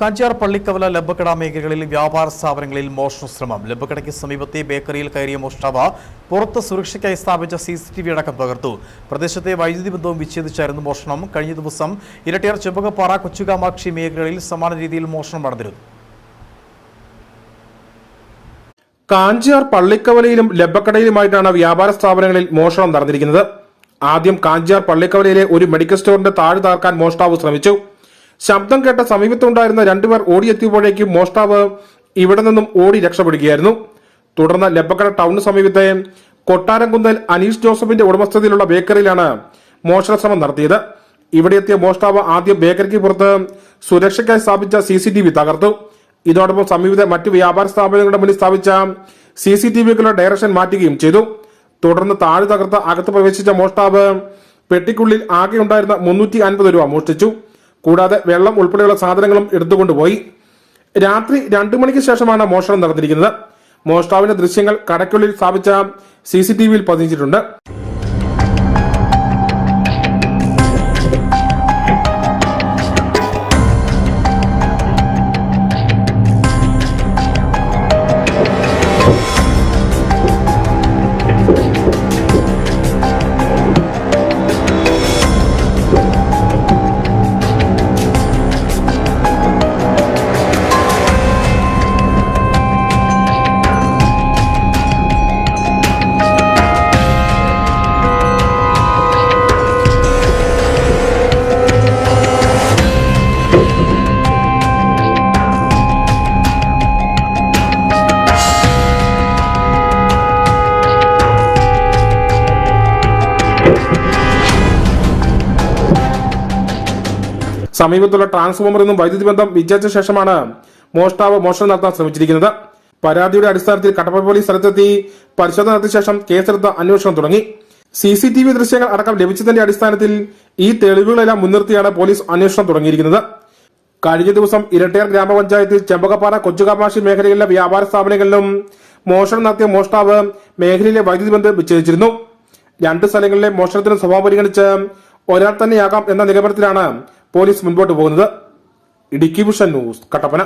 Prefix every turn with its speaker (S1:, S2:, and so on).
S1: കാഞ്ചിയാർ പള്ളിക്കവല ലബ്ബക്കട മേഖലകളിൽ വ്യാപാര സ്ഥാപനങ്ങളിൽ മോഷണശ്രമം. ലബ്ബക്കടയ്ക്ക് സമീപത്തെ ബേക്കറിയിൽ കയറിയ മോഷ്ടാവ് പുറത്ത് സുരക്ഷയ്ക്കായി സ്ഥാപിച്ച CCTV അടക്കം തകർത്തു. പ്രദേശത്തെ വൈദ്യുതി ബന്ധവും വിച്ഛേദിച്ചായിരുന്നു മോഷണം. കഴിഞ്ഞ ദിവസം ഇരട്ടിയാർ ചെമ്പകപ്പാറ കൊച്ചുകാമാക്ഷി മേഖലകളിൽ സമാന രീതിയിൽ മോഷണം നടന്നിരുന്നു.
S2: കാഞ്ചിയാർ പള്ളിക്കവലയിലും ലബ്ബക്കടയിലുമായിട്ടാണ് വ്യാപാര സ്ഥാപനങ്ങളിൽ മോഷണം നടന്നിരിക്കുന്നത്. ആദ്യം കാഞ്ചിയാർ പള്ളിക്കവലയിലെ ഒരു മെഡിക്കൽ സ്റ്റോറിന്റെ താഴ് തകർക്കാൻ മോഷ്ടാവ് ശ്രമിച്ചു. ശബ്ദം കേട്ട സമീപത്തുണ്ടായിരുന്ന രണ്ടുപേർ ഓടിയെത്തിയപ്പോഴേക്കും മോഷ്ടാവ് ഇവിടെ നിന്നും ഓടി രക്ഷപ്പെടുകയായിരുന്നു. തുടർന്ന് ലബ്ബക്കട ടൗണിന് സമീപത്തെ കൊട്ടാരംകുന്നൽ അനീഷ് ജോസഫിന്റെ ഉടമസ്ഥതയിലുള്ള ബേക്കറിയിലാണ് മോഷണശ്രമം നടത്തിയത്. ഇവിടെ എത്തിയ മോഷ്ടാവ് ആദ്യം ബേക്കറിക്ക് പുറത്ത് സുരക്ഷയ്ക്കായി സ്ഥാപിച്ച CCTV തകർത്തു. ഇതോടൊപ്പം സമീപത്തെ മറ്റ് വ്യാപാര സ്ഥാപനങ്ങളുടെ മുന്നിൽ സ്ഥാപിച്ച CCTVകളുടെ ഡയറക്ഷൻ മാറ്റുകയും ചെയ്തു. തുടർന്ന് താഴ് തകർത്ത് അകത്ത് പ്രവേശിച്ച മോഷ്ടാവ് പെട്ടിക്കുള്ളിൽ ആകെ ഉണ്ടായിരുന്ന 350 രൂപ മോഷ്ടിച്ചു. കൂടാതെ വെള്ളം ഉൾപ്പെടെയുള്ള സാധനങ്ങളും എടുത്തുകൊണ്ടുപോയി. രാത്രി 2 മണിക്ക് ശേഷമാണ് മോഷണം നടന്നിരിക്കുന്നത്. മോഷ്ടാവിന്റെ ദൃശ്യങ്ങൾ കടയ്ക്കുള്ളിൽ സ്ഥാപിച്ച CCTVയിൽ പതിഞ്ഞിട്ടുണ്ട്. സമീപത്തുള്ള ട്രാൻസ്ഫോമറിൽ നിന്നും വൈദ്യുതി ബന്ധം വിച്ഛേദിച്ച ശേഷമാണ് മോഷ്ടാവ് മോഷണം നടത്താൻ ശ്രമിച്ചിരിക്കുന്നത്. പരാതിയുടെ അടിസ്ഥാനത്തിൽ കട്ടപ്പന പോലീസ് സ്ഥലത്തെത്തി പരിശോധന നടത്തിയ ശേഷം കേസെടുത്ത് അന്വേഷണം തുടങ്ങി. CCTV ദൃശ്യങ്ങൾ അടക്കം ലഭിച്ചതിന്റെ അടിസ്ഥാനത്തിൽ ഈ തെളിവുകളെല്ലാം മുൻനിർത്തിയാണ് പോലീസ് അന്വേഷണം തുടങ്ങിയിരിക്കുന്നത്. കഴിഞ്ഞ ദിവസം ഇരട്ടിയാർ ഗ്രാമപഞ്ചായത്തിൽ ചെമ്പകപ്പാറ കൊച്ചുകാമാക്ഷി മേഖലയിലെ വ്യാപാര സ്ഥാപനങ്ങളിലും മോഷണം നടത്തിയ മോഷ്ടാവ് മേഖലയിലെ വൈദ്യുതി ബന്ധം വിച്ഛേദിച്ചിരുന്നു. 2 സ്ഥലങ്ങളിലെ മോഷണത്തിന് സ്വഭാവം പരിഗണിച്ച് ഒരാൾ തന്നെയാകാം എന്ന നിഗമനത്തിലാണ് പോലീസ് മുൻപോട്ട് പോകുന്നത്. Idukki vision news, Kattappana.